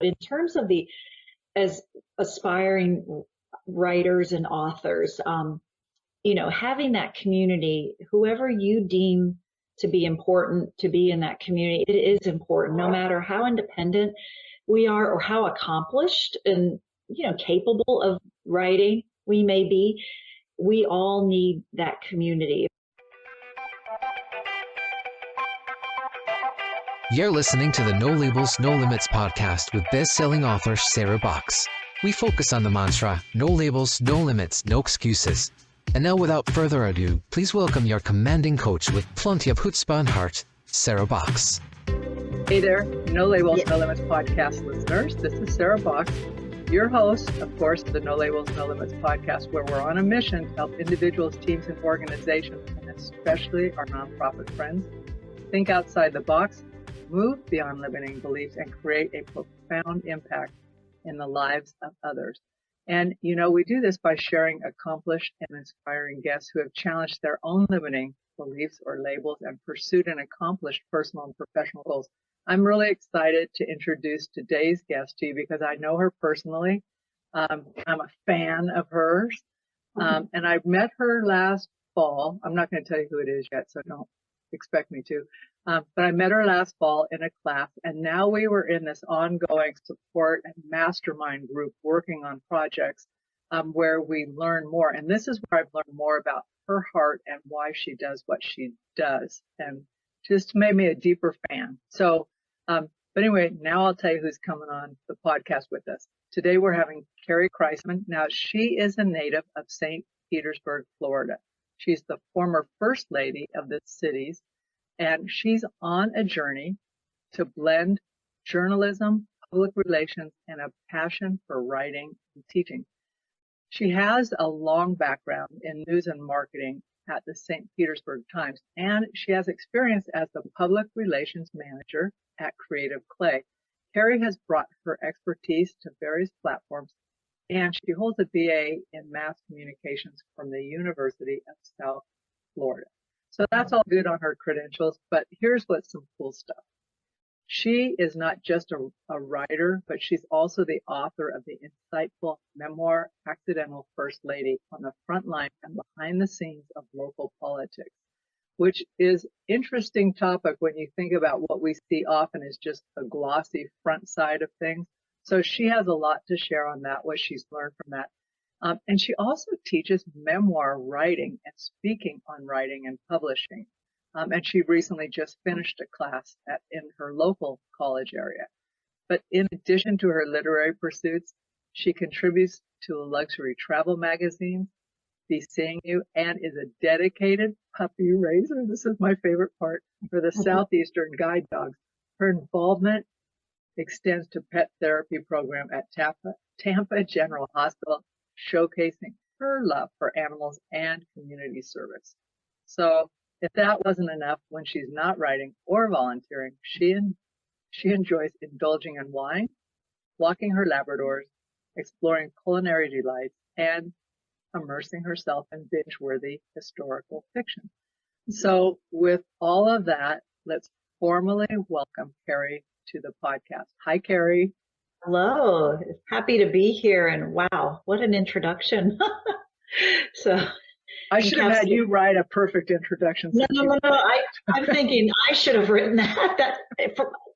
In terms of as aspiring writers and authors, having that community, whoever you deem to be important to be in that community, it is important, no matter how independent we are or how accomplished and, capable of writing we may be. We all need that community. You're listening to the No Labels, No Limits podcast with best-selling author Sarah Box. We focus on the mantra, no labels, no limits, no excuses. And now, without further ado, please welcome your commanding coach with plenty of chutzpah and heart, Sarah Box. Hey there, No Labels, No Limits podcast listeners. This is Sarah Box, your host, of course, of the No Labels, No Limits podcast, where we're on a mission to help individuals, teams, and organizations, and especially our nonprofit friends, think outside the box, move beyond limiting beliefs, and create a profound impact in the lives of others. And, we do this by sharing accomplished and inspiring guests who have challenged their own limiting beliefs or labels and pursued and accomplished personal and professional goals. I'm really excited to introduce today's guest to you because I know her personally. I'm a fan of hers. And I met her last fall. I'm not going to tell you who it is yet, so don't expect me to. But I met her last fall in a class, and now we were in this ongoing support and mastermind group working on projects where we learn more. And this is where I've learned more about her heart and why she does what she does, and just made me a deeper fan. So, but anyway, now I'll tell you who's coming on the podcast with us. Today we're having Kerry Kriseman. Now, she is a native of St. Petersburg, Florida. She's the former First Lady of the cities, and she's on a journey to blend journalism, public relations, and a passion for writing and teaching. She has a long background in news and marketing at the St. Petersburg Times, and she has experience as the public relations manager at Creative Clay. Kerry has brought her expertise to various platforms, and she holds a BA in mass communications from the University of South Florida. So that's all good on her credentials, but here's what's some cool stuff. She is not just a writer, but she's also the author of the insightful memoir, Accidental First Lady, on the front line and behind the scenes of local politics, which is interesting topic when you think about what we see often as just the glossy front side of things. So she has a lot to share on that, what she's learned from that. And she also teaches memoir writing and speaking on writing and publishing. And she recently just finished a class in her local college area. But in addition to her literary pursuits, she contributes to a luxury travel magazine, Be Seeing You, and is a dedicated puppy raiser. This is my favorite part, for the Southeastern Guide Dogs. Her involvement extends to pet therapy program at Tampa General Hospital, showcasing her love for animals and community service. So if that wasn't enough, when she's not writing or volunteering, she enjoys indulging in wine, walking her Labradors, exploring culinary delights, and immersing herself in binge-worthy historical fiction. So with all of that, let's formally welcome Kerry to the podcast. Hi, Kerry. Hello, happy to be here, and wow, what an introduction. So I should have had you write a perfect introduction. No. I'm thinking I should have written that.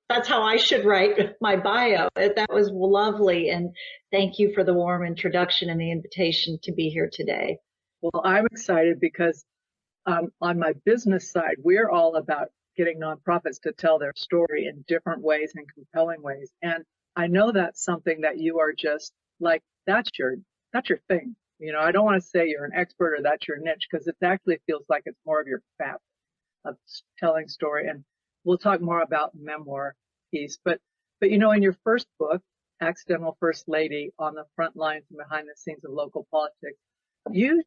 That's how I should write my bio. That was lovely, and thank you for the warm introduction and the invitation to be here today. Well, I'm excited because on my business side, we're all about getting nonprofits to tell their story in different ways and compelling ways. And I know that's something that you are just like, that's your thing. I don't want to say you're an expert or that's your niche, because it actually feels like it's more of your fabric of telling story. And we'll talk more about memoir piece. But in your first book, Accidental First Lady, on the front lines and behind the scenes of local politics, you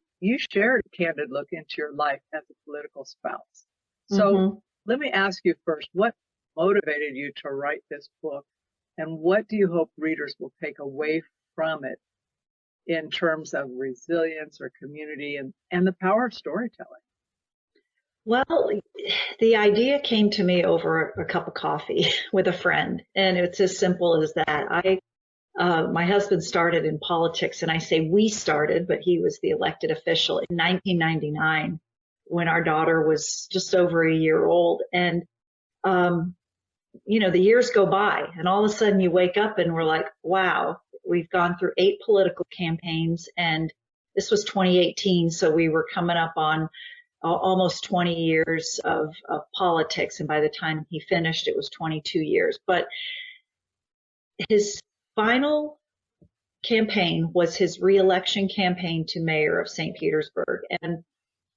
shared a candid look into your life as a political spouse. So let me ask you first, what motivated you to write this book? And what do you hope readers will take away from it in terms of resilience or community and the power of storytelling? Well, the idea came to me over a cup of coffee with a friend, and it's as simple as that. My husband started in politics, and I say we started, but he was the elected official in 1999 when our daughter was just over a year old. And, the years go by, and all of a sudden you wake up and we're like, wow, we've gone through 8 political campaigns, and this was 2018, so we were coming up on almost 20 years of politics. And by the time he finished, it was 22 years. But his final campaign was his reelection campaign to mayor of St. Petersburg. And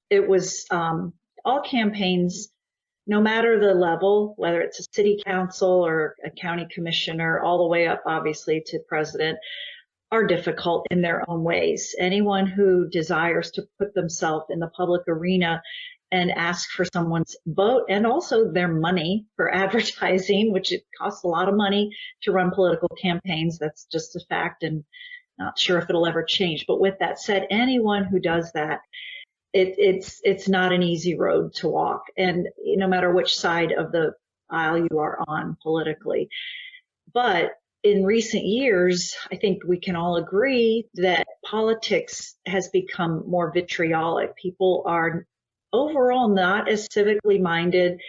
it was all campaigns, no matter the level, whether it's a city council or a county commissioner, all the way up, obviously, to president, are difficult in their own ways. Anyone who desires to put themselves in the public arena and ask for someone's vote and also their money for advertising, which it costs a lot of money to run political campaigns. That's just a fact, and not sure if it'll ever change. But with that said, anyone who does that, it's not an easy road to walk. And no matter which side of the aisle you are on politically. But in recent years, I think we can all agree that politics has become more vitriolic. People are overall not as civically minded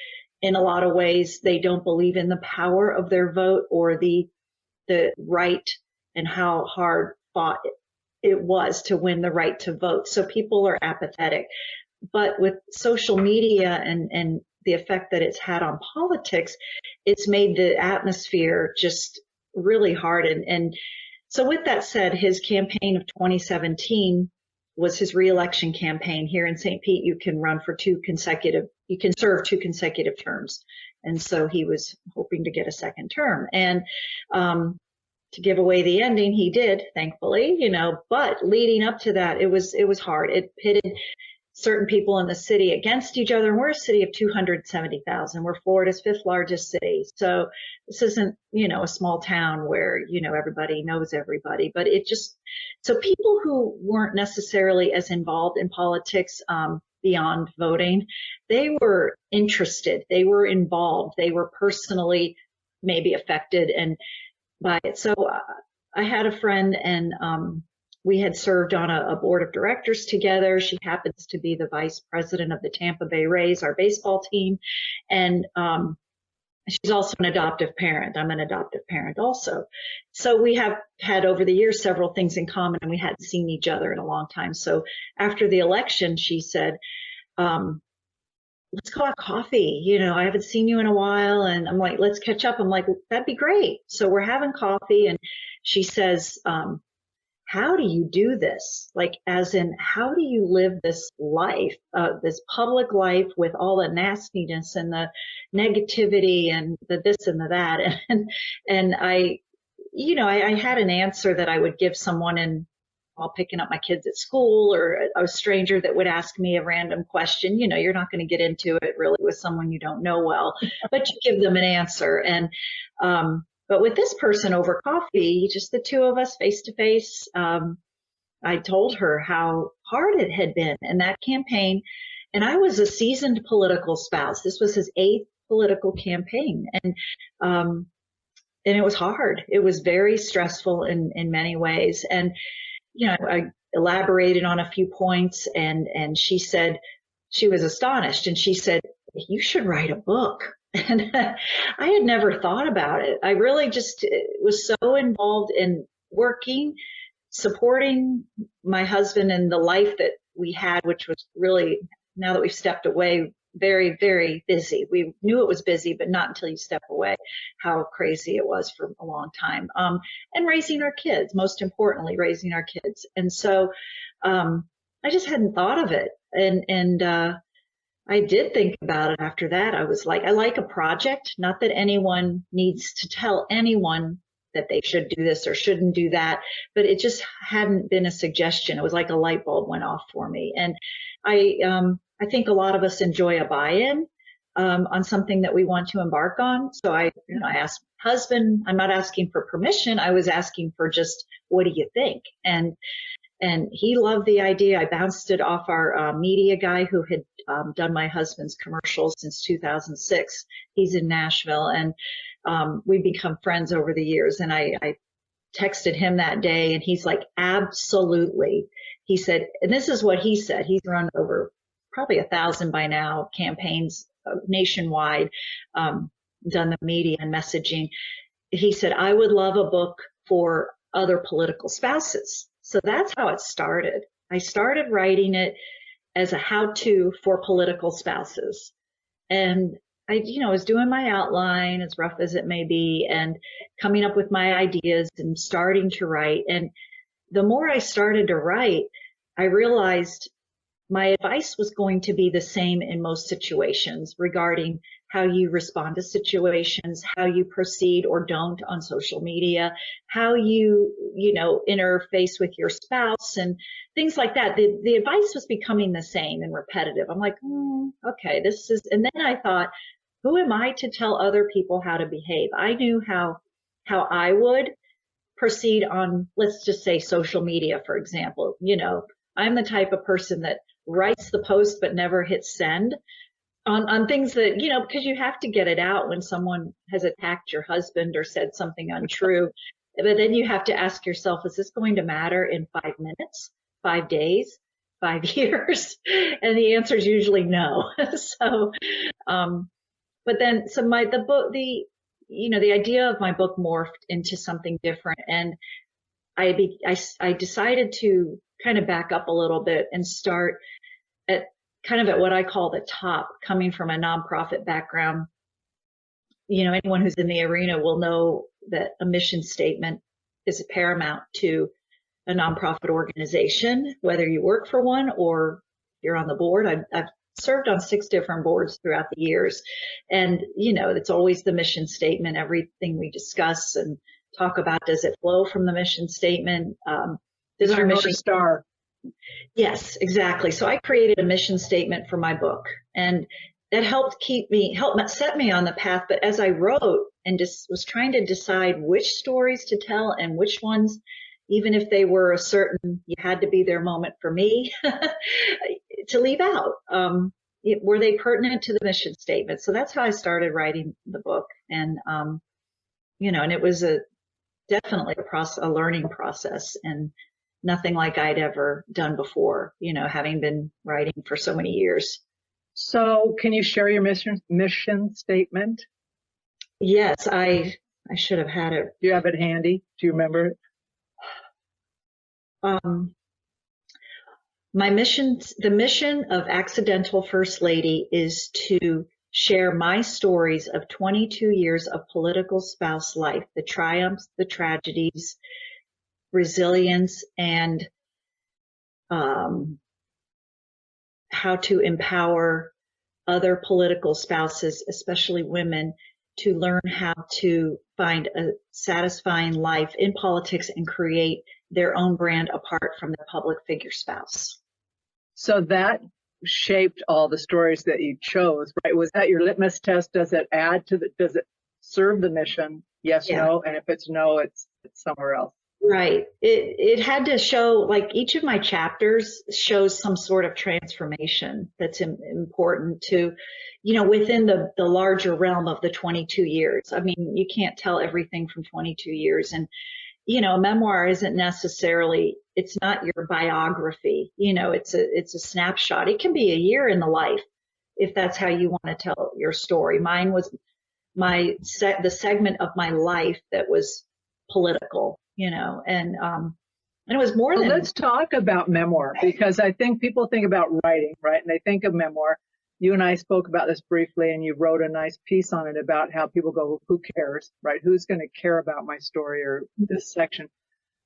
in a lot of ways. They don't believe in the power of their vote or the right and how hard fought it was to win the right to vote. So people are apathetic. But with social media and the effect that it's had on politics, it's made the atmosphere just really hard. And so with that said, his campaign of 2017 was his reelection campaign. Here in St. Pete, you can serve 2 consecutive terms. And so he was hoping to get a second term. And to give away the ending, he did, thankfully, but leading up to that, it was hard. It pitted certain people in the city against each other. And we're a city of 270,000. We're Florida's 5th largest city. So this isn't, a small town where, everybody knows everybody, but so people who weren't necessarily as involved in politics, beyond voting, they were interested, they were involved, they were personally maybe affected by it. So I had a friend, and we had served on a board of directors together. She happens to be the vice president of the Tampa Bay Rays, our baseball team. And she's also an adoptive parent. I'm an adoptive parent also. So we have had over the years several things in common, and we hadn't seen each other in a long time. So after the election, she said, let's go have coffee. I haven't seen you in a while. And I'm like, let's catch up. I'm like, that'd be great. So we're having coffee, and she says, how do you do this? Like, as in, how do you live this life, this public life with all the nastiness and the negativity and the this and the that? And I had an answer that I would give someone while picking up my kids at school, or a stranger that would ask me a random question. You're not going to get into it really with someone you don't know well, but you give them an answer. And, but with this person over coffee, just the 2 of us face to face, I told her how hard it had been in that campaign. And I was a seasoned political spouse. This was his 8th political campaign. And it was hard. It was very stressful in many ways. And, I elaborated on a few points, and she said, she was astonished, and she said, you should write a book. And I had never thought about it. I really just was so involved in working, supporting my husband and the life that we had, which was really, now that we've stepped away, very, very busy. We knew it was busy, but not until you step away, how crazy it was for a long time. And raising our kids, most importantly, raising our kids. And so I just hadn't thought of it. And I did think about it after that. I was like, I like a project, not that anyone needs to tell anyone that they should do this or shouldn't do that, but it just hadn't been a suggestion. It was like a light bulb went off for me. And I think a lot of us enjoy a buy-in on something that we want to embark on. So I asked my husband, I'm not asking for permission. I was asking for just, what do you think? And And he loved the idea. I bounced it off our media guy who had done my husband's commercials since 2006. He's in Nashville, and we've become friends over the years. And I texted him that day, and he's like, absolutely. He said, and this is what he said. He's run over probably 1,000 by now campaigns nationwide, done the media and messaging. He said, I would love a book for other political spouses. So that's how it started. I started writing it as a how-to for political spouses. And I was doing my outline, as rough as it may be, and coming up with my ideas and starting to write. And the more I started to write, I realized my advice was going to be the same in most situations regarding how you respond to situations, how you proceed or don't on social media, how you interface with your spouse and things like that. The advice was becoming the same and repetitive. I'm like, okay, and then I thought, who am I to tell other people how to behave? I knew how I would proceed on, let's just say, social media, for example. I'm the type of person that writes the post but never hits send on things that, because you have to get it out when someone has attacked your husband or said something untrue. But then you have to ask yourself, is this going to matter in 5 minutes, 5 days, 5 years? And the answer is usually no. So, but then, the idea of my book morphed into something different. And I decided to kind of back up a little bit and start at what I call the top, coming from a nonprofit background. Anyone who's in the arena will know that a mission statement is paramount to a nonprofit organization, whether you work for one or you're on the board. I've served on 6 different boards throughout the years. And, it's always the mission statement. Everything we discuss and talk about, does it flow from the mission statement? Does our mission star? Yes, exactly. So I created a mission statement for my book, and that helped set me on the path. But as I wrote and just was trying to decide which stories to tell and which ones, even if they were you had to be their moment for me to leave out, were they pertinent to the mission statement? So that's how I started writing the book. And, and it was definitely a learning process, and nothing like I'd ever done before, having been writing for so many years. So can you share your mission statement? Yes, I should have had it. Do you have it handy? Do you remember it? The mission of Accidental First Lady is to share my stories of 22 years of political spouse life, the triumphs, the tragedies, resilience, and how to empower other political spouses, especially women, to learn how to find a satisfying life in politics and create their own brand apart from the public figure spouse. So that shaped all the stories that you chose, right? Was that your litmus test? Does it does it serve the mission? Yes, Yeah. No. And if it's no, it's somewhere else. Right. It had to show, like, each of my chapters shows some sort of transformation that's important to, within the larger realm of the 22 years. I mean, you can't tell everything from 22 years. And, a memoir isn't necessarily, it's not your biography. It's a snapshot. It can be a year in the life if that's how you want to tell your story. Mine was the segment of my life that was political, and it was more than. Let's talk about memoir, because I think people think about writing, right? And they think of memoir. You and I spoke about this briefly, and you wrote a nice piece on it about how people go, well, who cares, right? Who's going to care about my story or this section?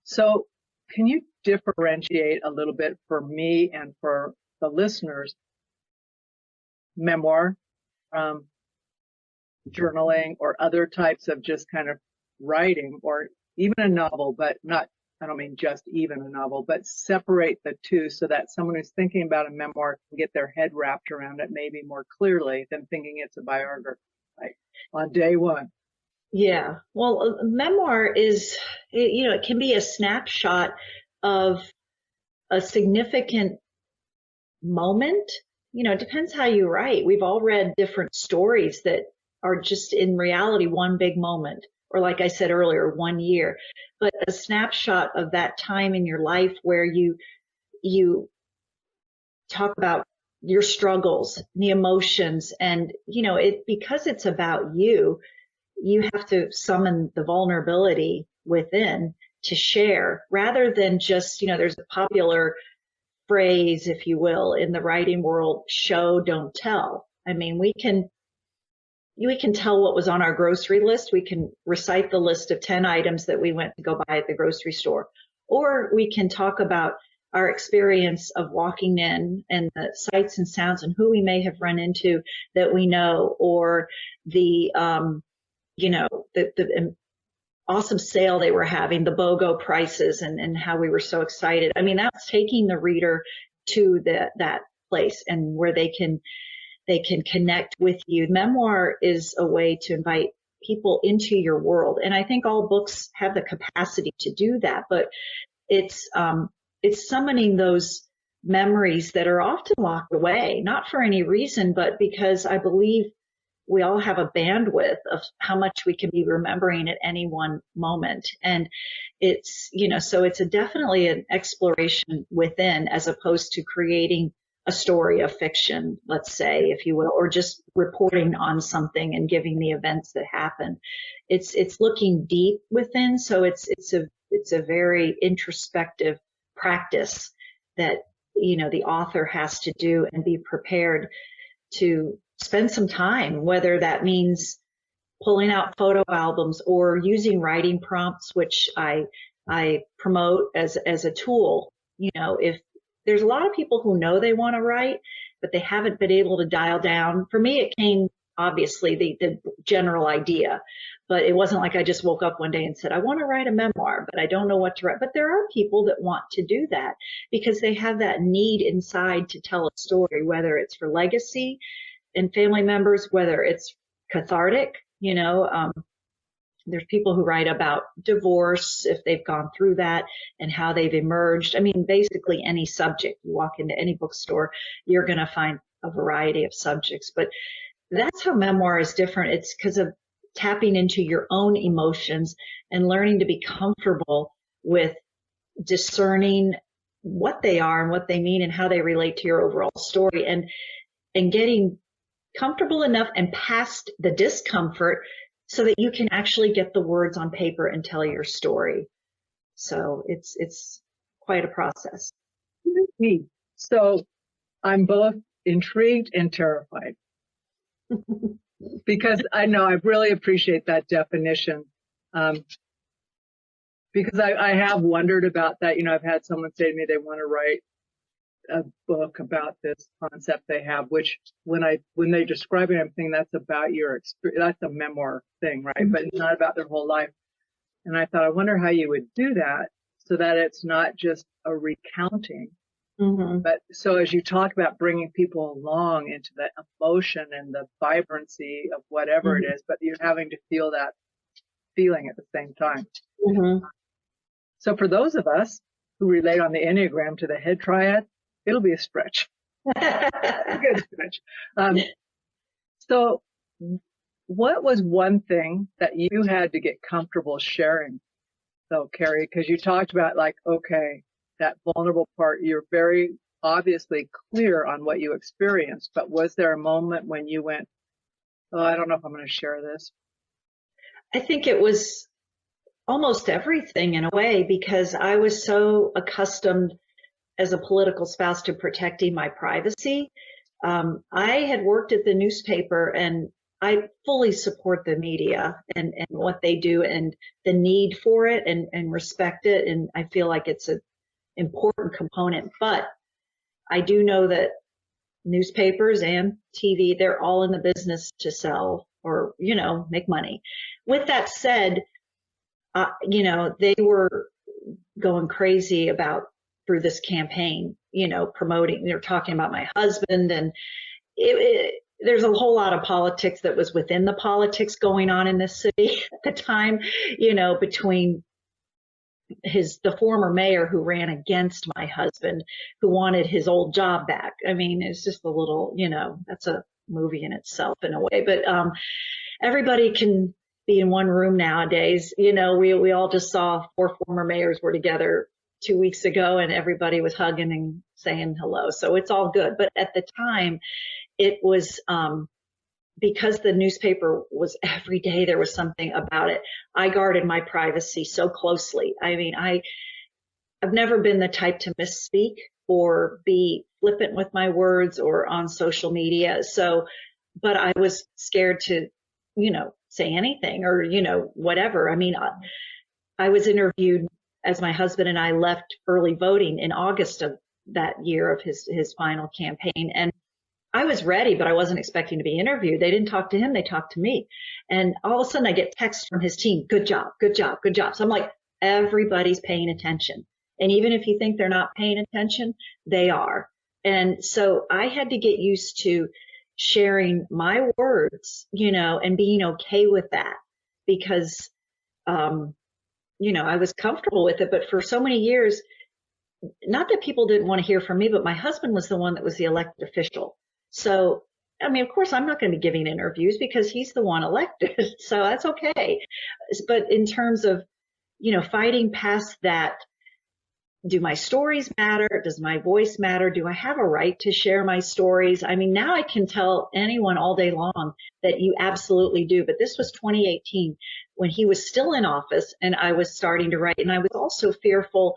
So can you differentiate a little bit for me and for the listeners, memoir, journaling, or other types of just kind of writing, or even a novel, but not, I don't mean just even a novel, but separate the two so that someone who's thinking about a memoir can get their head wrapped around it maybe more clearly than thinking it's a biography, right, on day one. Yeah. Well, a memoir is, it can be a snapshot of a significant moment. It depends how you write. We've all read different stories that are just in reality one big moment, or like I said earlier, 1 year, but a snapshot of that time in your life where you talk about your struggles, the emotions, and because it's about you have to summon the vulnerability within to share, rather than just, there's a popular phrase, if you will, in the writing world, show, don't tell. I mean, we can tell what was on our grocery list. We can recite the list of 10 items that we went to go buy at the grocery store, or we can talk about our experience of walking in and the sights and sounds and who we may have run into that we know, or the awesome sale they were having, the BOGO prices, and how we were so excited. I mean, that's taking the reader to that place and where they can connect with you. Memoir is a way to invite people into your world. And I think all books have the capacity to do that, but it's summoning those memories that are often locked away, not for any reason, but because I believe we all have a bandwidth of how much we can be remembering at any one moment. And it's, so it's definitely an exploration within, as opposed to creating a story of fiction, let's say, if you will, or just reporting on something and giving the events that happen. It's looking deep within. So it's a very introspective practice that, the author has to do and be prepared to spend some time, whether that means pulling out photo albums or using writing prompts, which I promote as a tool. If there's a lot of people who know they want to write, but they haven't been able to dial down. For me, it came obviously the general idea, but it wasn't like I just woke up one day and said, I want to write a memoir, but I don't know what to write. But there are people that want to do that because they have that need inside to tell a story, whether it's for legacy and family members, whether it's cathartic. There's people who write about divorce, if they've gone through that and how they've emerged. I mean, basically any subject. You walk into any bookstore, you're going to find a variety of subjects. But that's how memoir is different. It's because of tapping into your own emotions and learning to be comfortable with discerning what they are and what they mean and how they relate to your overall story, and getting comfortable enough and past the discomfort so that you can actually get the words on paper and tell your story. So it's quite a process. So I'm both intrigued and terrified because I really appreciate that definition. Because I have wondered about that. I've had someone say to me they want to write a book about this concept they have, which when they describe it, I'm thinking that's about your experience. That's a memoir thing, right? Mm-hmm. But it's not about their whole life. And I thought, I wonder how you would do that so that it's not just a recounting. Mm-hmm. But so as you talk about bringing people along into the emotion and the vibrancy of whatever mm-hmm. it is, but you're having to feel that feeling at the same time. Mm-hmm. So for those of us who relate on the Enneagram to the head triad, it'll be a stretch. A good stretch. So what was one thing that you had to get comfortable sharing, though, Kerry? Because you talked about that vulnerable part, you're very obviously clear on what you experienced, but was there a moment when you went, I don't know if I'm going to share this? I think it was almost everything in a way, because I was so accustomed as a political spouse to protecting my privacy. I had worked at the newspaper, and I fully support the media and what they do and the need for it and respect it. And I feel like it's an important component. But I do know that newspapers and TV, they're all in the business to sell or, make money. With that said, they were going crazy through this campaign, promoting, they were talking about my husband, and there's a whole lot of politics that was within the politics going on in this city at the time, between, the former mayor who ran against my husband, who wanted his old job back. I mean, it's just a little, that's a movie in itself in a way, but everybody can be in one room nowadays. We all just saw 4 former mayors were together 2 weeks ago, and everybody was hugging and saying hello. So it's all good. But at the time, it was because the newspaper was every day, there was something about it. I guarded my privacy so closely. I mean, I've never been the type to misspeak or be flippant with my words or on social media. So, but I was scared to, say anything or, whatever. I mean, I was interviewed as my husband and I left early voting in August of that year of his final campaign. And I was ready, but I wasn't expecting to be interviewed. They didn't talk to him. They talked to me. And all of a sudden I get texts from his team. Good job, good job, good job. So I'm like, everybody's paying attention. And even if you think they're not paying attention, they are. And so I had to get used to sharing my words, and being okay with that because, I was comfortable with it. But for so many years, not that people didn't want to hear from me, but my husband was the one that was the elected official. So, I mean, of course, I'm not going to be giving interviews because he's the one elected. So that's okay. But in terms of, fighting past that, do my stories matter? Does my voice matter? Do I have a right to share my stories? I mean, now I can tell anyone all day long that you absolutely do. But this was 2018 when he was still in office and I was starting to write. And I was also fearful.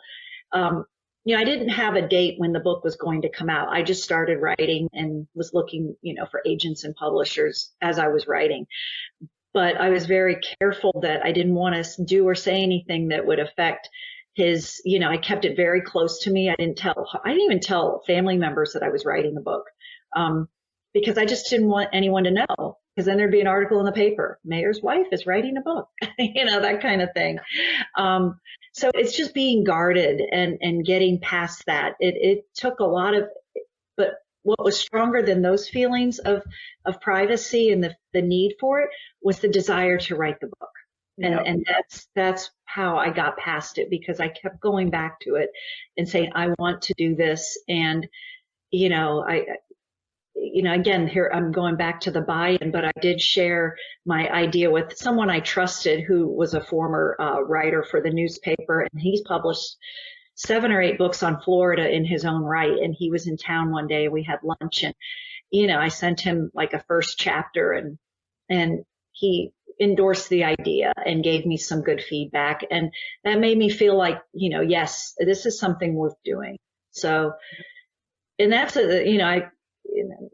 I didn't have a date when the book was going to come out. I just started writing and was looking, for agents and publishers as I was writing. But I was very careful that I didn't want to do or say anything that would affect his, I kept it very close to me. I didn't even tell family members that I was writing a book, because I just didn't want anyone to know, because then there'd be an article in the paper, mayor's wife is writing a book, that kind of thing. So it's just being guarded and getting past that. It took a lot of, but what was stronger than those feelings of privacy and the need for it was the desire to write the book. And that's how I got past it, because I kept going back to it and saying, I want to do this. And, again, here I'm going back to the buy-in, but I did share my idea with someone I trusted who was a former writer for the newspaper. And he's published 7 or 8 books on Florida in his own right. And he was in town one day. We had lunch and, I sent him like a first chapter and he endorsed the idea and gave me some good feedback. And that made me feel like, yes, this is something worth doing. So, and that's, I'm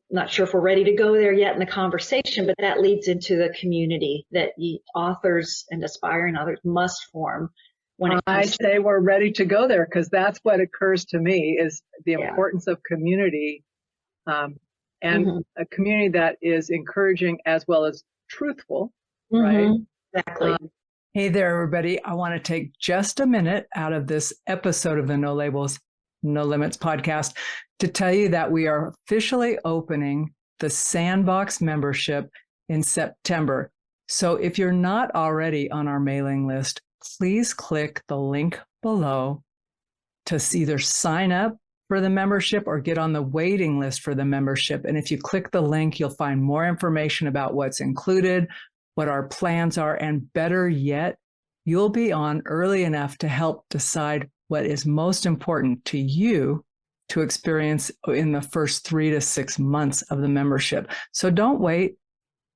not sure if we're ready to go there yet in the conversation, but that leads into the community that authors and aspiring authors must form. I say we're ready to go there, because that's what occurs to me is the importance of community, and a community that is encouraging as well as truthful. Right. Exactly. Hey there, everybody. I want to take just a minute out of this episode of the No Labels, No Limits podcast to tell you that we are officially opening the Sandbox membership in September. So if you're not already on our mailing list, please click the link below to either sign up for the membership or get on the waiting list for the membership. And if you click the link, you'll find more information about what's included, what our plans are, and better yet, you'll be on early enough to help decide what is most important to you to experience in the first 3 to 6 months of the membership. So don't wait.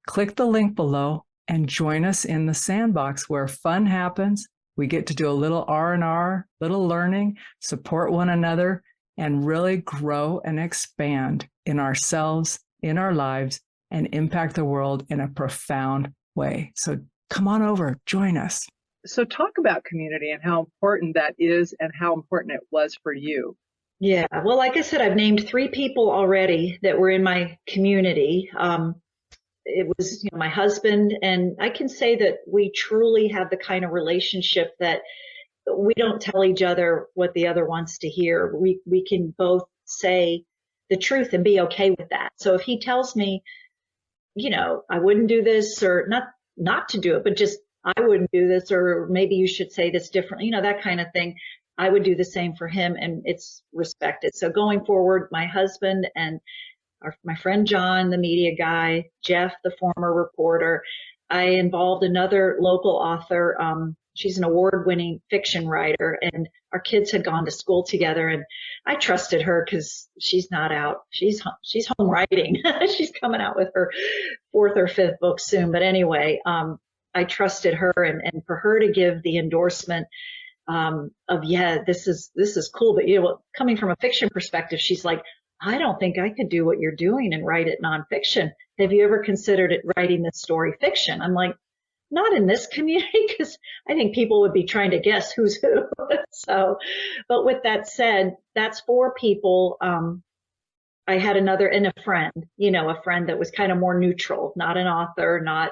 Click the link below and join us in the Sandbox, where fun happens. We get to do a little R&R, little learning, support one another, and really grow and expand in ourselves, in our lives, and impact the world in a profound way. So come on over, join us. So talk about community and how important that is and how important it was for you. Yeah. Well, like I said, I've named 3 people already that were in my community. It was my husband, and I can say that we truly have the kind of relationship that we don't tell each other what the other wants to hear. We can both say the truth and be okay with that. So if he tells me, I wouldn't do this, or not to do it, but just I wouldn't do this, or maybe you should say this differently, that kind of thing. I would do the same for him, and it's respected. So going forward, my husband and my friend John, the media guy, Jeff, the former reporter, I involved another local author. She's an award-winning fiction writer, and our kids had gone to school together, and I trusted her because she's not out. She's home writing. She's coming out with her 4th or 5th book soon. But anyway, I trusted her, and for her to give the endorsement of, yeah, this is cool. But, coming from a fiction perspective, she's like, I don't think I could do what you're doing and write it nonfiction. Have you ever considered writing this story fiction? I'm like, not in this community, because I think people would be trying to guess who's who. So, but with that said, that's 4 people. I had another, and a friend that was kind of more neutral, not an author, not,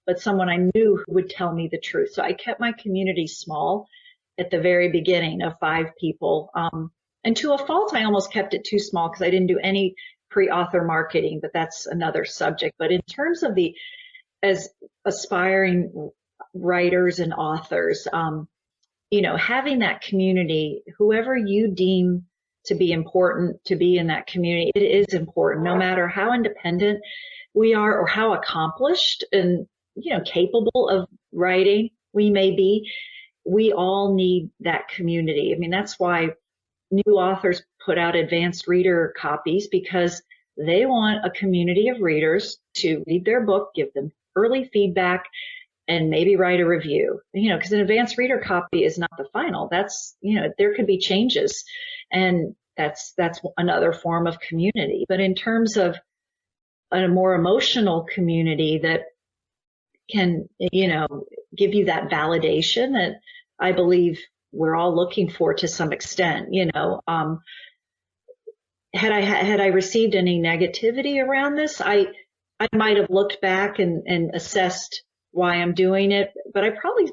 but someone I knew who would tell me the truth. So I kept my community small at the very beginning of 5 people. And to a fault, I almost kept it too small because I didn't do any pre-author marketing, but that's another subject. But in terms of as aspiring writers and authors, having that community, whoever you deem to be important to be in that community, it is important, no matter how independent we are or how accomplished and, capable of writing we may be. We all need that community. I mean, that's why new authors put out advanced reader copies, because they want a community of readers to read their book, give them early feedback, and maybe write a review. Because an advanced reader copy is not the final. That's, there could be changes, and that's another form of community. But in terms of a more emotional community that can, give you that validation that I believe we're all looking for to some extent, had I received any negativity around this, I might have looked back and assessed why I'm doing it, but I probably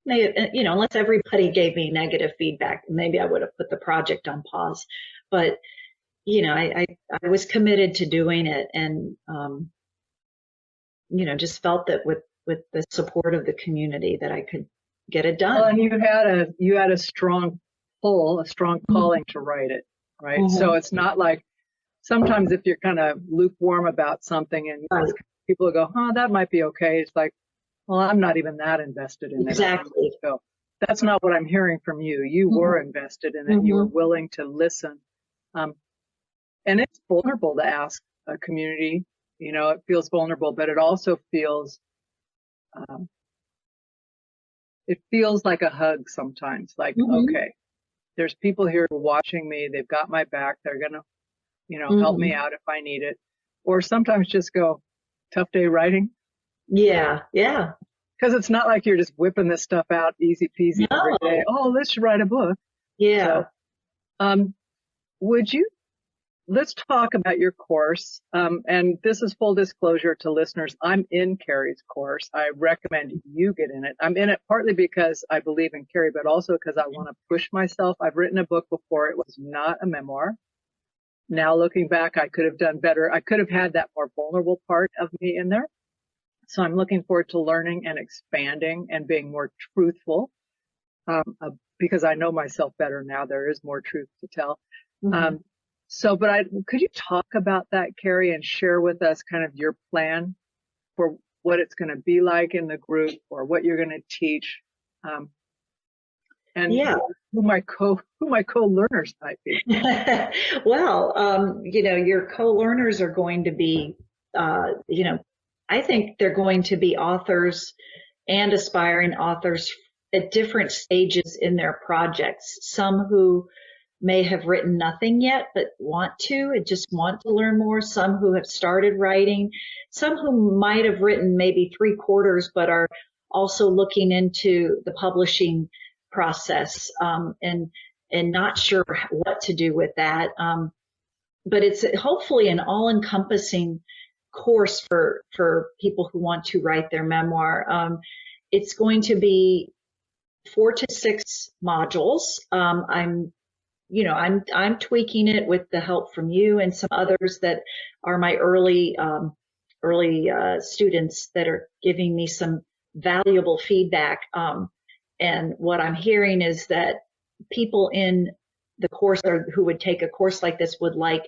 may have, unless everybody gave me negative feedback, maybe I would have put the project on pause. But, I was committed to doing it, and, just felt that with the support of the community that I could get it done. Well, and you had a strong pull, a strong calling to write it, right? Mm-hmm. So it's not like sometimes if you're kind of lukewarm about something and Right. people go, that might be okay. It's like, well, I'm not even that invested in it. Exactly. So that's not what I'm hearing from you. You were invested in it. Mm-hmm. You were willing to listen. And it's vulnerable to ask a community, it feels vulnerable, but it also feels, like a hug sometimes, like, okay, there's people here watching me. They've got my back. They're going to, help me out if I need it. Or sometimes just go, tough day writing. Yeah. Yeah. Because it's not like you're just whipping this stuff out easy peasy every day. Oh, let's write a book. Yeah. So, let's talk about your course. And this is full disclosure to listeners. I'm in Kerry's course. I recommend you get in it. I'm in it partly because I believe in Kerry, but also because I want to push myself. I've written a book before. It was not a memoir. Now looking back, I could have done better. I could have had that more vulnerable part of me in there. So I'm looking forward to learning and expanding and being more truthful, because I know myself better now. There is more truth to tell. Could you talk about that, Kerry, and share with us kind of your plan for what it's going to be like in the group, or what you're going to teach, and who my co-learners might be? Well, your co-learners are going to be, I think they're going to be authors and aspiring authors at different stages in their projects. Some who may have written nothing yet, but want to and just want to learn more. Some who have started writing, some who might have written maybe 3/4, but are also looking into the publishing process, and not sure what to do with that. But it's hopefully an all-encompassing course for people who want to write their memoir. It's going to be 4 to 6 modules. I'm tweaking it with the help from you and some others that are my early students that are giving me some valuable feedback. And what I'm hearing is that people in the course or who would take a course like this would like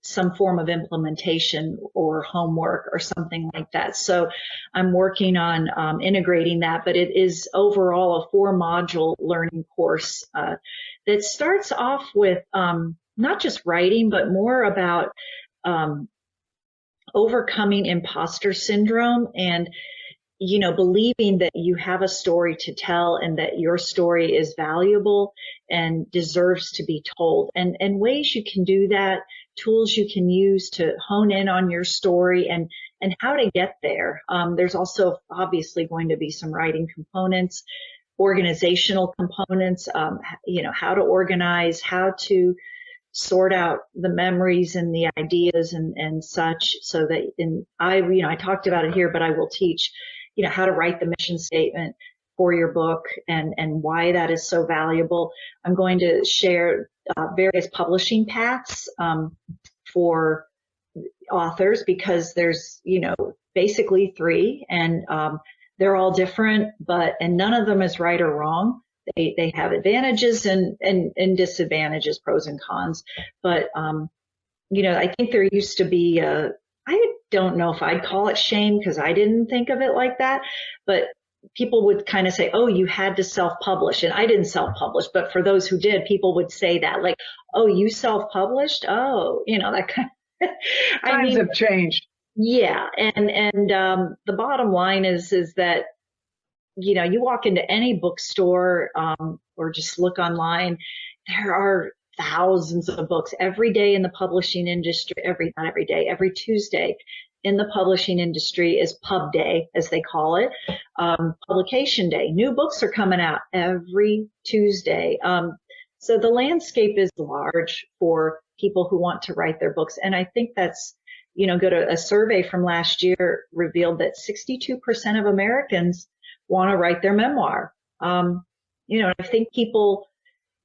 some form of implementation or homework or something like that. So I'm working on integrating that, but it is overall a 4-module learning course that starts off with not just writing, but more about overcoming imposter syndrome and believing that you have a story to tell and that your story is valuable and deserves to be told, and ways you can do that, tools you can use to hone in on your story and how to get there. There's also obviously going to be some writing components, organizational components, how to organize, how to sort out the memories and the ideas and such, so that I talked about it here, but I will teach how to write the mission statement for your book and why that is so valuable. I'm going to share various publishing paths for authors, because there's, basically 3, and they're all different, and none of them is right or wrong. They have advantages and disadvantages, pros and cons. But, I think there used to be I don't know if I'd call it shame, because I didn't think of it like that, but people would kind of say, oh, you had to self-publish. And I didn't self-publish, but for those who did, people would say that, like, oh, you self-published? Oh, that kind of, Times have changed. Yeah. And the bottom line is that, you walk into any bookstore or just look online, there are thousands of books every day in the publishing industry, not every day, every Tuesday in the publishing industry is pub day, as they call it, publication day. New books are coming out every Tuesday. So the landscape is large for people who want to write their books. And I think that's, a survey from last year revealed that 62% of Americans want to write their memoir. I think people,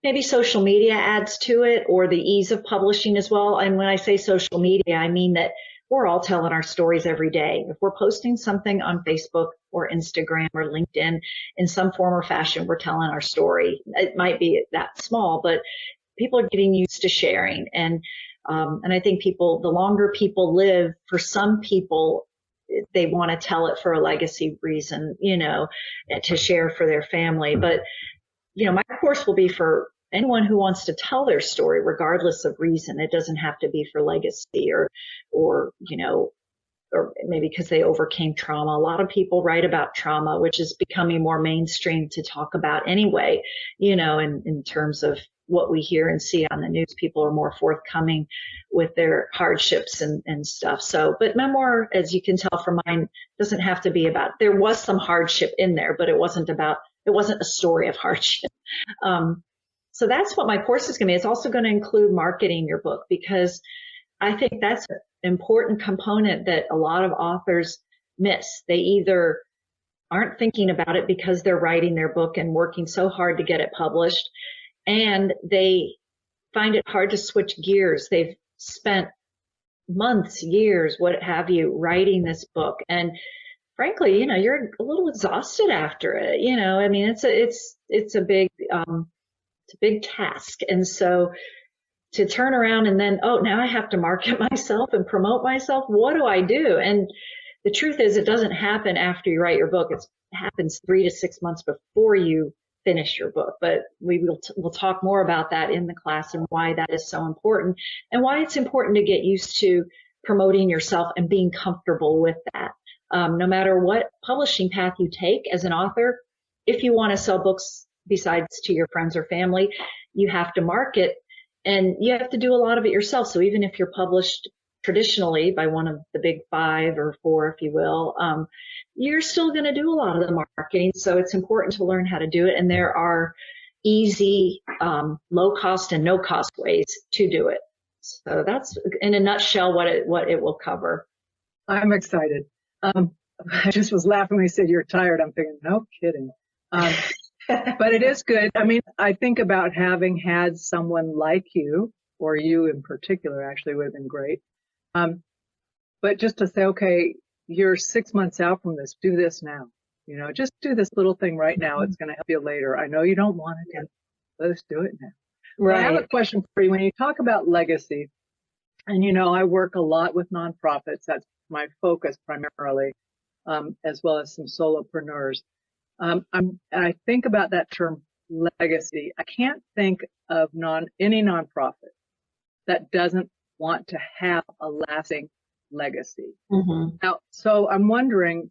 maybe social media adds to it, or the ease of publishing as well. And when I say social media, I mean that we're all telling our stories every day. If we're posting something on Facebook or Instagram or LinkedIn in some form or fashion, we're telling our story. It might be that small, but people are getting used to sharing. And I think the longer people live, for some people, they want to tell it for a legacy reason, to share for their family. But, my course will be for anyone who wants to tell their story, regardless of reason. It doesn't have to be for legacy or maybe because they overcame trauma. A lot of people write about trauma, which is becoming more mainstream to talk about anyway, in terms of what we hear and see on the news. People are more forthcoming with their hardships and stuff. So, but memoir, as you can tell from mine, doesn't have to be about, there was some hardship in there, but it wasn't a story of hardship. So that's what my course is going to be. It's also going to include marketing your book, because I think that's an important component that a lot of authors miss. They either aren't thinking about it because they're writing their book and working so hard to get it published, and they find it hard to switch gears. They've spent months, years, what have you, writing this book. And frankly, you're a little exhausted after it. I mean, it's a big task. And so to turn around and then, oh, now I have to market myself and promote myself. What do I do? And the truth is, it doesn't happen after you write your book. It happens 3 to 6 months before you finish your book. But we'll talk more about that in the class and why that is so important, and why it's important to get used to promoting yourself and being comfortable with that. No matter what publishing path you take as an author, if you want to sell books besides to your friends or family, you have to market, and you have to do a lot of it yourself. So even if you're published traditionally by one of the big 5 or 4, if you will, you're still going to do a lot of the marketing. So it's important to learn how to do it. And there are easy, low cost and no cost ways to do it. So that's in a nutshell what it will cover. I'm excited. I just was laughing when you said you're tired. I'm thinking, no kidding. But it is good. I mean, I think about having had someone like you, or you in particular, actually would have been great. But just to say, okay, you're 6 months out from this, do this now. Just do this little thing right now. It's going to help you later. I know you don't want to do it. Let's do it now. Right. I have a question for you. When you talk about legacy, and I work a lot with nonprofits. That's my focus primarily, as well as some solopreneurs. I think about that term legacy. I can't think of any nonprofit that doesn't want to have a lasting legacy. Mm-hmm. Now, so I'm wondering,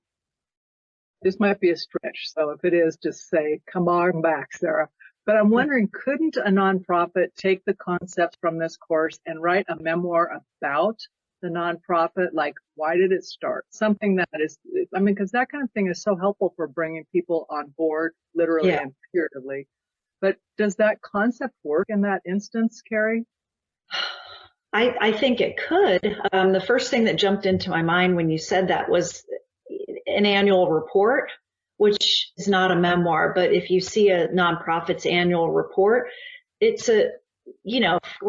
this might be a stretch. So if it is, just say, come on back, Sarah. But I'm wondering, couldn't a nonprofit take the concepts from this course and write a memoir about the nonprofit? Like, why did it start? Something that is, because that kind of thing is so helpful for bringing people on board, literally and figuratively. But does that concept work in that instance, Kerry? I think it could. The first thing that jumped into my mind when you said that was an annual report, which is not a memoir. But if you see a nonprofit's annual report, it's a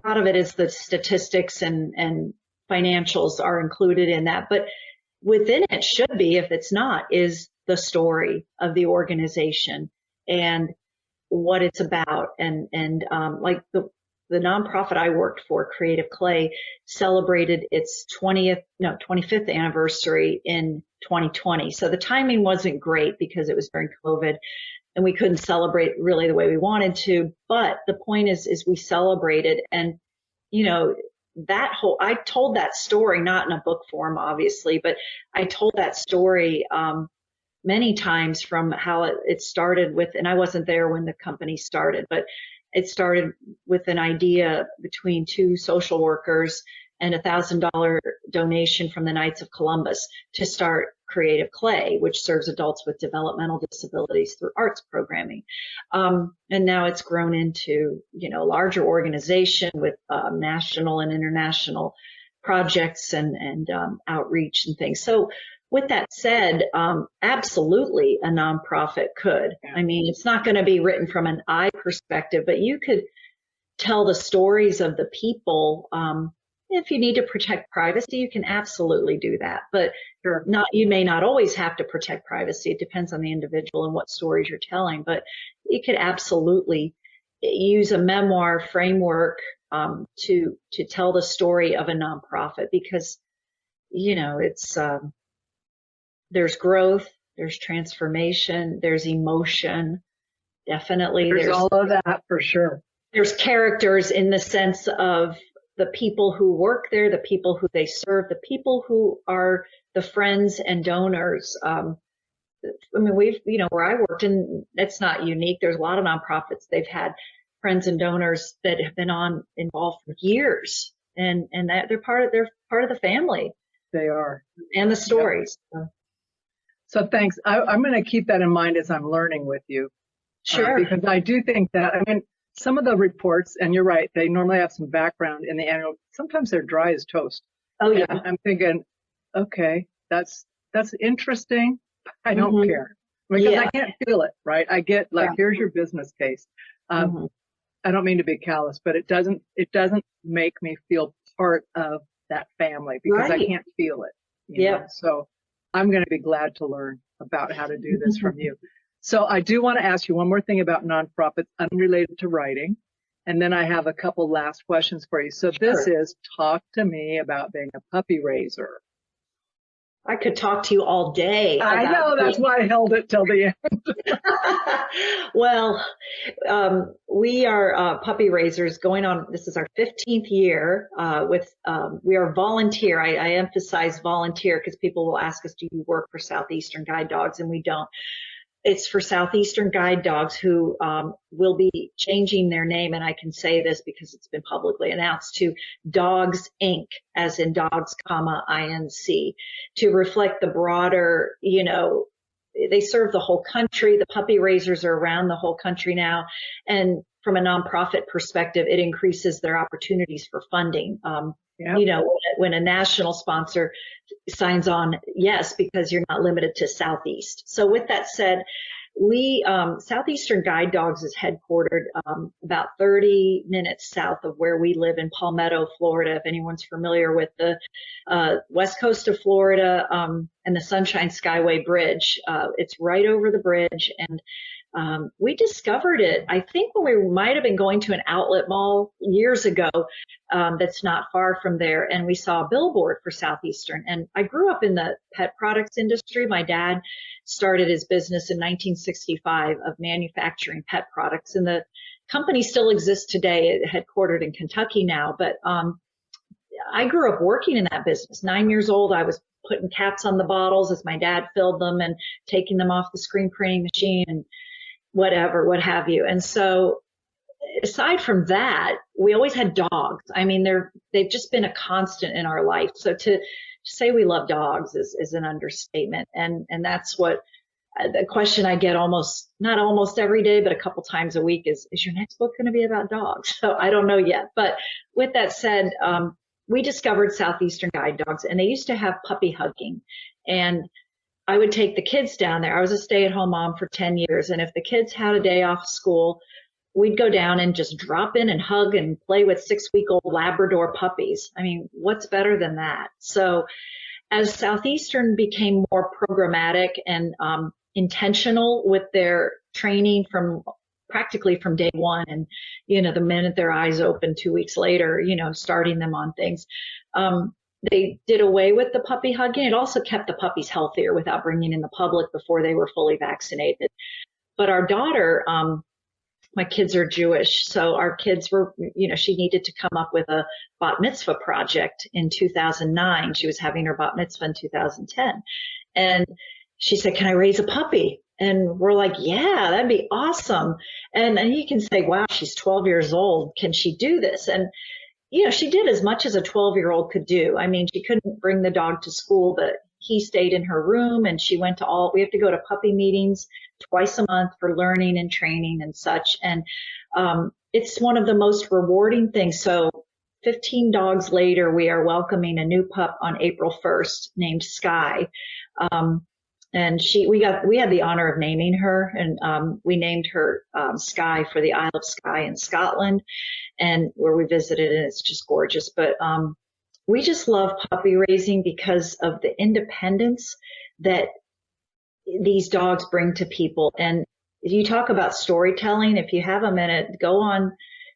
lot of it is the statistics and financials are included in that. But within it should be, if it's not, is the story of the organization and what it's about. And like the nonprofit I worked for, Creative Clay, celebrated its 25th anniversary in 2020. So the timing wasn't great because it was during COVID and we couldn't celebrate really the way we wanted to. But the point is we celebrated, and I told that story, not in a book form, obviously, but I told that story many times, from how it started with, and I wasn't there when the company started, but it started with an idea between two social workers and $1,000 donation from the Knights of Columbus to start Creative Clay, which serves adults with developmental disabilities through arts programming. And now it's grown into, a larger organization with national and international projects and outreach and things. So with that said, absolutely a nonprofit could. I mean, it's not going to be written from an I perspective, but you could tell the stories of the people. If you need to protect privacy, you can absolutely do that. But you may not always have to protect privacy. It depends on the individual and what stories you're telling. But you could absolutely use a memoir framework to tell the story of a nonprofit, because it's there's growth, there's transformation, there's emotion, definitely. There's all of that for sure. There's characters in the sense of the people who work there, the people who they serve, the people who are the friends and donors. We've, where I worked, and it's not unique. There's a lot of nonprofits. They've had friends and donors that have been involved for years, and that they're part of the family. They are. And the stories. Yep. So thanks. I'm going to keep that in mind as I'm learning with you. Sure. Because I do think that, some of the reports, and you're right, they normally have some background in the annual. Sometimes they're dry as toast. Oh, yeah. And I'm thinking, okay, that's interesting. I don't care. Because I can't feel it, right? I get here's your business case. I don't mean to be callous, but it doesn't make me feel part of that family, because I can't feel it. You know? So I'm going to be glad to learn about how to do this from you. So I do want to ask you one more thing about nonprofits unrelated to writing. And then I have a couple last questions for you. So this is, talk to me about being a puppy raiser. I could talk to you all day. I know, that's why I held it till the end. Well, we are puppy raisers going on. This is our 15th year we are volunteer. I emphasize volunteer because people will ask us, do you work for Southeastern Guide Dogs? And we don't. It's for Southeastern Guide Dogs, who will be changing their name, and I can say this because it's been publicly announced, to Dogs Inc., as in dogs, INC, to reflect the broader, they serve the whole country. The puppy raisers are around the whole country now. And from a nonprofit perspective, it increases their opportunities for funding. When a national sponsor signs on, yes, because you're not limited to Southeast. So with that said, We, Southeastern Guide Dogs is headquartered about 30 minutes south of where we live in Palmetto, Florida. If anyone's familiar with the west coast of Florida and the Sunshine Skyway Bridge, it's right over the bridge. And we discovered it, I think, when we might have been going to an outlet mall years ago that's not far from there. And we saw a billboard for Southeastern. And I grew up in the pet products industry. My dad started his business in 1965 of manufacturing pet products. And the company still exists today, headquartered in Kentucky now. But I grew up working in that business. 9 years old, I was putting caps on the bottles as my dad filled them and taking them off the screen printing machine and whatever, what have you. And so aside from that, we always had dogs. I mean, they've just been a constant in our life. So to say we love dogs is an understatement. And that's what the question I get not almost every day, but a couple times a week is your next book going to be about dogs? So I don't know yet. But with that said, we discovered Southeastern Guide Dogs, and they used to have puppy hugging. And I would take the kids down there. I was a stay-at-home mom for 10 years. And if the kids had a day off school, we'd go down and just drop in and hug and play with 6-week-old Labrador puppies. I mean, what's better than that? So as Southeastern became more programmatic and intentional with their training practically from day one, and, the minute their eyes open 2 weeks later, starting them on things, they did away with the puppy hugging. It also kept the puppies healthier without bringing in the public before they were fully vaccinated. But our daughter, my kids are Jewish, so our kids were, she needed to come up with a bat mitzvah project in 2009. She was having her bat mitzvah in 2010. And she said, "Can I raise a puppy?" And we're like, "Yeah, that'd be awesome." And you can say, "Wow, she's 12 years old. Can she do this?" And she did as much as a 12-year-old could do. I mean, she couldn't bring the dog to school, but he stayed in her room, and she went to we have to go to puppy meetings twice a month for learning and training and such. And it's one of the most rewarding things. So 15 dogs later, we are welcoming a new pup on April 1st named Sky. And we had the honor of naming her, and we named her Skye for the Isle of Skye in Scotland, and where we visited, and it's just gorgeous. But we just love puppy raising because of the independence that these dogs bring to people. And you talk about storytelling. If you have a minute, go on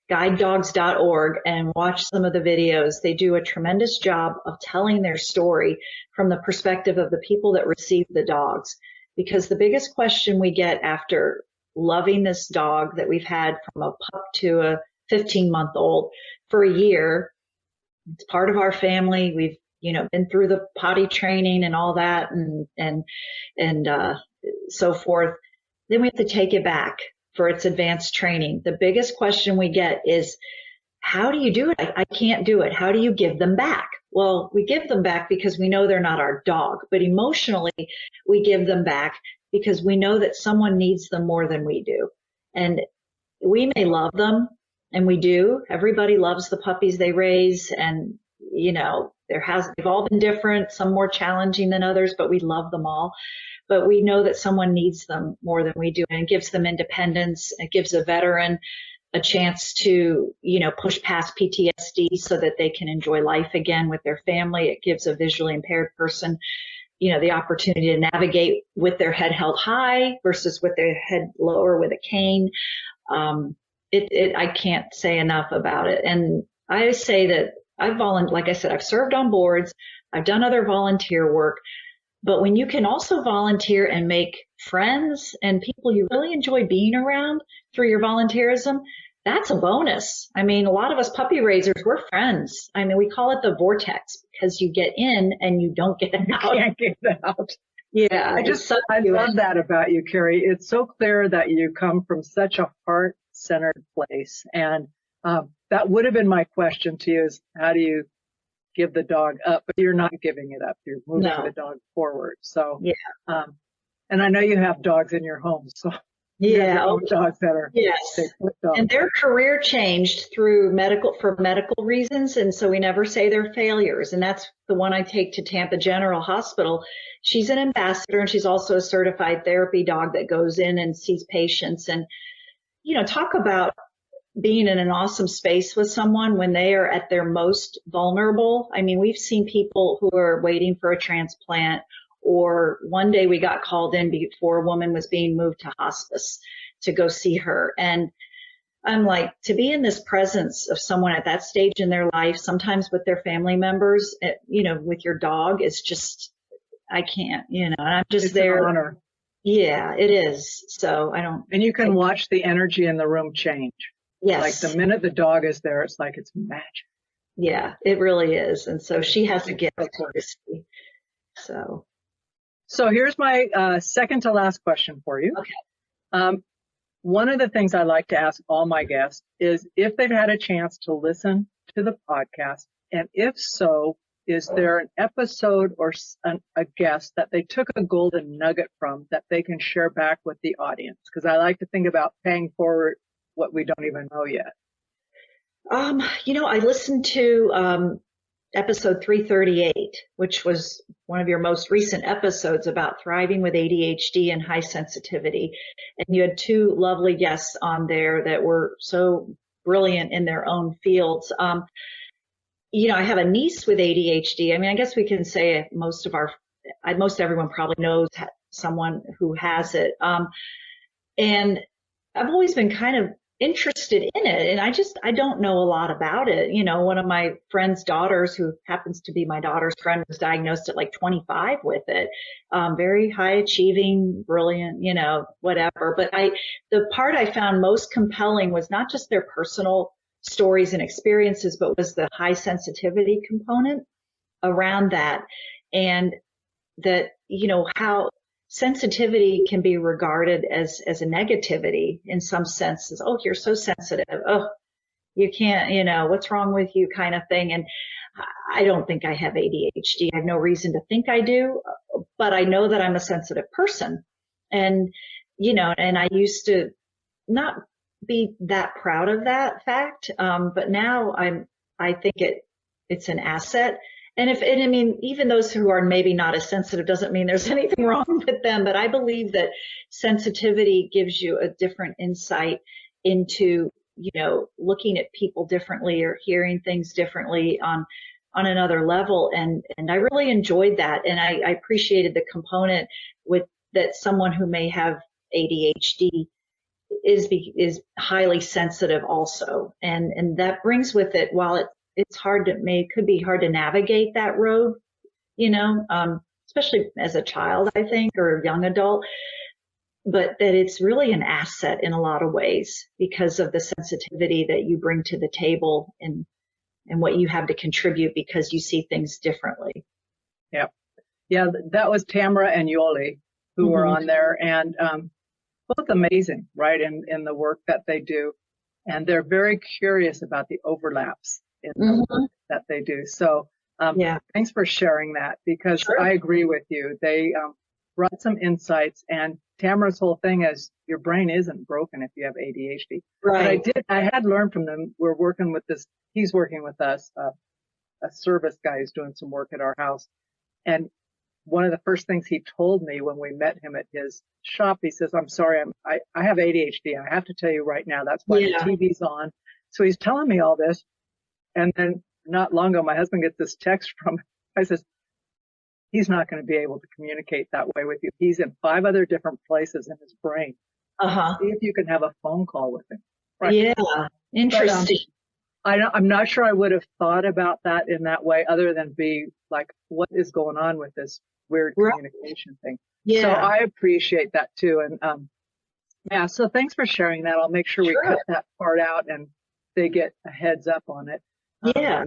guidedogs.org and watch some of the videos. They do a tremendous job of telling their story from the perspective of the people that receive the dogs. Because the biggest question we get after loving this dog that we've had from a pup to a 15-month-old for a year, it's part of our family. We've, been through the potty training and all that and so forth. Then we have to take it back for its advanced training. The biggest question we get is, how do you do it? I can't do it. How do you give them back? Well, we give them back because we know they're not our dog, but emotionally we give them back because we know that someone needs them more than we do. And we may love them, and we do. Everybody loves the puppies they raise, and they've all been different, some more challenging than others, but we love them all. But we know that someone needs them more than we do, and it gives them independence. It gives a veteran a chance to, push past PTSD so that they can enjoy life again with their family. It gives a visually impaired person, the opportunity to navigate with their head held high versus with their head lower with a cane. I can't say enough about it. And I say that like I said, I've served on boards, I've done other volunteer work, but when you can also volunteer and make friends and people you really enjoy being around through your volunteerism, that's a bonus. I mean, a lot of us puppy raisers, we're friends. I mean, we call it the vortex because you get in and you don't get out. You can't get out. Yeah. I love that about you, Kerry. It's so clear that you come from such a heart-centered place. And that would have been my question to you, is how do you give the dog up? But you're not giving it up. You're moving the dog forward. So, yeah. And I know you have dogs in your home. So Yeah. Dogs that are Yes. dogs. And their career changed for medical reasons. And so we never say they're failures. And that's the one I take to Tampa General Hospital. She's an ambassador and she's also a certified therapy dog that goes in and sees patients. And, talk about being in an awesome space with someone when they are at their most vulnerable. I mean, we've seen people who are waiting for a transplant, or one day we got called in before a woman was being moved to hospice to go see her. And I'm like, to be in this presence of someone at that stage in their life, sometimes with their family members, with your dog, is just, I can't, and I'm just it's there. An honor. Yeah, it is. So I don't. And you can watch the energy in the room change. Yes. Like the minute the dog is there, it's like it's magic. Yeah, it really is. And so she has a gift to see. So here's my second to last question for you. Okay. One of the things I like to ask all my guests is if they've had a chance to listen to the podcast, and if so, is there an episode or a guest that they took a golden nugget from that they can share back with the audience? Because I like to think about paying forward what we don't even know yet. I listened to episode 338, which was one of your most recent episodes about thriving with ADHD and high sensitivity. And you had two lovely guests on there that were so brilliant in their own fields. I have a niece with ADHD. I mean, I guess we can say most everyone probably knows someone who has it. And I've always been kind of interested in it. And I don't know a lot about it. One of my friend's daughters, who happens to be my daughter's friend, was diagnosed at like 25 with it. Very high achieving, brilliant, whatever. But the part I found most compelling was not just their personal stories and experiences, but was the high sensitivity component around that. And that, how sensitivity can be regarded as a negativity in some senses. Oh, you're so sensitive. Oh, you can't, what's wrong with you, kind of thing. And I don't think I have ADHD. I have no reason to think I do, but I know that I'm a sensitive person. And, and I used to not be that proud of that fact. But now I think it's an asset. And even those who are maybe not as sensitive doesn't mean there's anything wrong with them. But I believe that sensitivity gives you a different insight into, looking at people differently or hearing things differently on another level. And I really enjoyed that. And I appreciated the component with that someone who may have ADHD is highly sensitive also. And that brings with it, while it's could be hard to navigate that road, especially as a child, I think, or a young adult, but that it's really an asset in a lot of ways because of the sensitivity that you bring to the table and what you have to contribute because you see things differently. Yeah. Yeah. That was Tamara and Yoli who were on there, and both amazing, right? In the work that they do. And they're very curious about the overlaps in the work that they do. So thanks for sharing that, because I agree with you. They brought some insights, and Tamara's whole thing is your brain isn't broken if you have ADHD. Right. But I had learned from them. We're working with this. He's working with us, a service guy who's doing some work at our house. And one of the first things he told me when we met him at his shop, he says, I'm sorry, I have ADHD. I have to tell you right now, that's why the TV's on. So he's telling me all this. And then not long ago, my husband gets this text from, I says, he's not going to be able to communicate that way with you. He's in 5 other different places in his brain. See if you can have a phone call with him. Right? Yeah, interesting. But, I'm not sure I would have thought about that in that way, other than be like, what is going on with this weird communication thing? Yeah. So I appreciate that too. And so thanks for sharing that. I'll make sure we cut that part out and they get a heads up on it.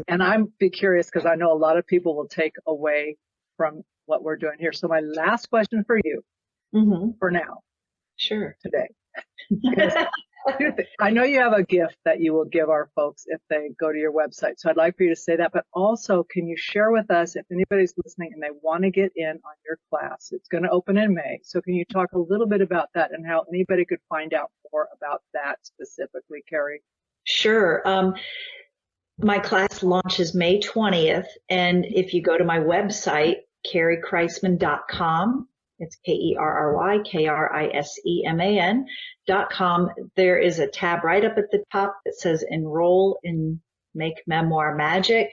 And I'm be curious, because I know a lot of people will take away from what we're doing here. So my last question for you for now. Sure. Today. I know you have a gift that you will give our folks if they go to your website. So I'd like for you to say that, but also can you share with us if anybody's listening and they want to get in on your class? It's going to open in May. So can you talk a little bit about that and how anybody could find out more about that specifically, Kerry? Sure. My class launches May 20th. And if you go to my website, kerrykriseman.com, it's KerryKriseman.com. There is a tab right up at the top that says Enroll in Make Memoir Magic.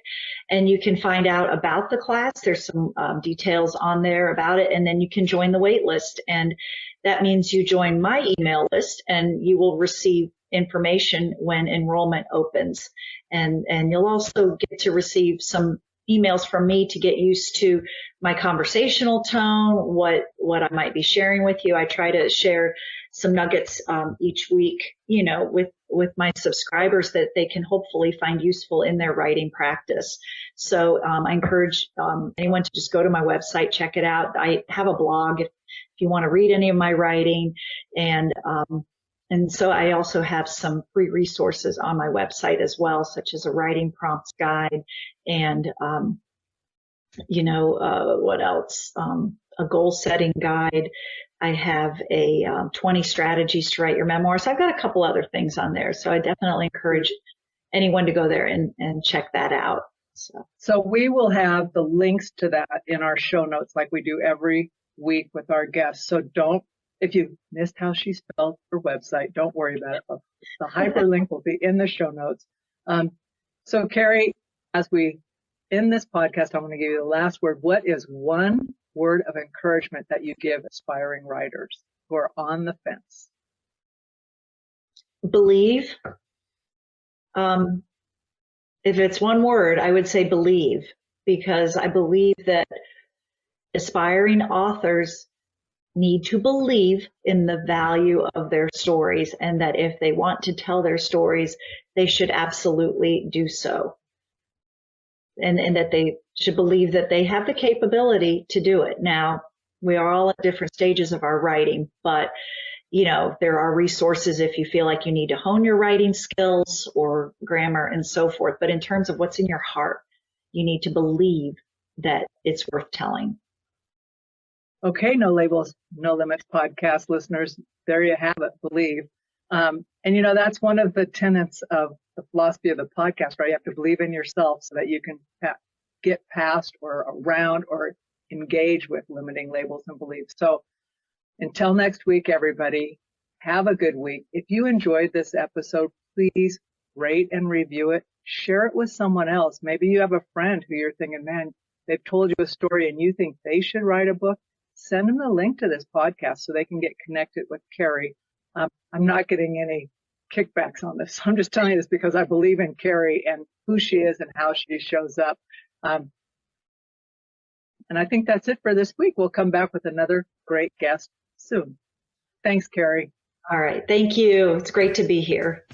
And you can find out about the class. There's some details on there about it. And then you can join the wait list. And that means you join my email list and you will receive information when enrollment opens. And you'll also get to receive some emails from me to get used to my conversational tone, what I might be sharing with you. I try to share some nuggets each week, with my subscribers that they can hopefully find useful in their writing practice. So I encourage anyone to just go to my website, check it out. I have a blog if you want to read any of my writing, and so I also have some free resources on my website as well, such as a writing prompts guide and, what else? A goal setting guide. I have a 20 strategies to write your memoir. So I've got a couple other things on there. So I definitely encourage anyone to go there and check that out. So we will have the links to that in our show notes like we do every week with our guests. So if you missed how she spelled her website, don't worry about it. The hyperlink will be in the show notes. So Kerry, as we end this podcast, I want to give you the last word. What is one word of encouragement that you give aspiring writers who are on the fence? Believe. If it's one word, I would say believe, because I believe that aspiring authors need to believe in the value of their stories, and that if they want to tell their stories, they should absolutely do so. And that they should believe that they have the capability to do it. Now, we are all at different stages of our writing, but there are resources if you feel like you need to hone your writing skills or grammar and so forth. But in terms of what's in your heart, you need to believe that it's worth telling. Okay, No Labels, No Limits podcast listeners, there you have it, believe. And that's one of the tenets of the philosophy of the podcast, right? You have to believe in yourself so that you can get past or around or engage with limiting labels and beliefs. So until next week, everybody, have a good week. If you enjoyed this episode, please rate and review it. Share it with someone else. Maybe you have a friend who you're thinking, man, they've told you a story and you think they should write a book. Send them the link to this podcast so they can get connected with Kerry. I'm not getting any kickbacks on this. I'm just telling you this because I believe in Kerry and who she is and how she shows up. And I think that's it for this week. We'll come back with another great guest soon. Thanks, Kerry. All right. Thank you. It's great to be here.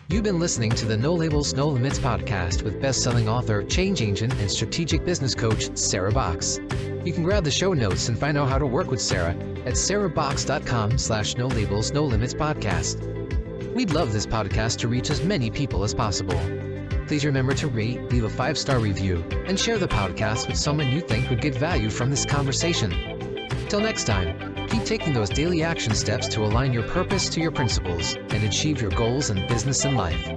You've been listening to the No Labels, No Limits podcast with best-selling author, change agent, and strategic business coach, Sarah Box. You can grab the show notes and find out how to work with Sarah at sarahbox.com/No Labels, No Limits podcast. We'd love this podcast to reach as many people as possible. Please remember to rate, leave a 5-star review, and share the podcast with someone you think would get value from this conversation. Till next time, keep taking those daily action steps to align your purpose to your principles and achieve your goals in business and life.